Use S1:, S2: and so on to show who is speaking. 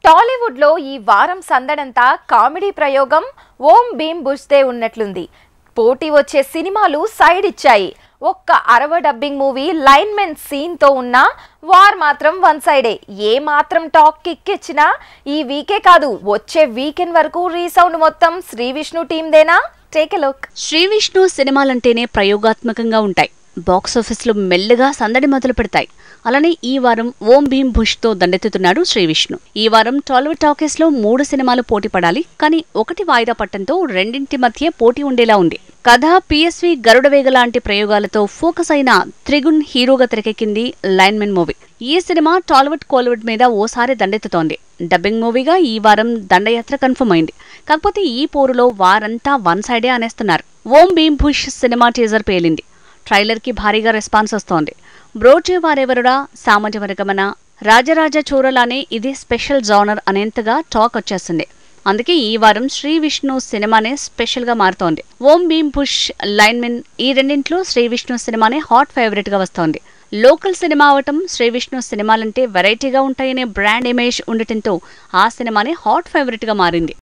S1: టాలీవుడ్ లో ఈ వారం సందడంతా కామెడీ ప్రయోగం ఓం భీమ్ బుష్దే ఉన్నట్లుంది. పోటీ వచ్చే సినిమాలు సైడ్ ఇచ్చాయి. ఒక్క అరవ డబ్బింగ్ మూవీ లైన్మెన్ సీన్ తో ఉన్న వార్ మాత్రం వన్ సైడే. ఏ మాత్రం టాక్ కిక్కిచ్చినా ఈ వీకే కాదు వచ్చే వీకెండ్ వరకు రీసౌండ్ మొత్తం శ్రీ విష్ణు టీమ్దేనా? Take a look.
S2: Sri Vishnu సినిమాలంటేనే ప్రయోగాత్మకంగా ఉంటాయి. బాక్సాఫీస్ లో మెల్లగా సందడి మొదలు పెడతాయి. అలానే ఈ వారం ఓం భీమ్ బుష్ తో దండెత్తుతున్నాడు శ్రీ విష్ణు. ఈ వారం టాలీవుడ్ టాకీస్ లో 3 సినిమాలు పోటీ పడాలి. కానీ ఒకటి వాయిదా పట్టంతో రెండింటి మధ్య పోటీ ఉండేలా ఉంది. కథ పిఎస్వి గరుడవేగ లాంటి ప్రయోగాలతో ఫోకస్ అయిన త్రిగుణ్ హీరోగా తెరకెక్కింది లైన్మెన్ మూవీ. ఈ సినిమా టాలీవుడ్ కోలీవుడ్ మీద ఓసారి దండెత్తుతోంది. డబ్బింగ్ మూవీగా ఈ వారం దండయాత్ర కన్ఫర్మ్ అయింది. కాకపోతే ఈ పోరులో వారంతా వన్ సైడే అనేస్తున్నారు. ఓం భీమ్ బుష్ సినిమా టీజర్ పేలింది. ట్రైలర్ కి భారీగా రెస్పాన్స్ వస్తోంది. బ్రోచే వారెవరుడా, సామాజ వర్గమన, రాజరాజ చోరలానే ఇది స్పెషల్ జానర్ అనేంతగా టాక్ వచ్చేస్తుంది. అందుకే ఈ వారం శ్రీ విష్ణు సినిమానే స్పెషల్ గా మారుతోంది. ఓం భీమ్ బుష్, లైన్మెన్ ఈ రెండింట్లో శ్రీ విష్ణు సినిమానే హాట్ ఫేవరెట్ గా వస్తోంది. లోకల్ సినిమా అవటం, శ్రీ విష్ణు సినిమాలంటే వెరైటీగా ఉంటాయనే బ్రాండ్ ఇమేజ్ ఉండటంతో ఆ సినిమానే హాట్ ఫేవరెట్ గా మారింది.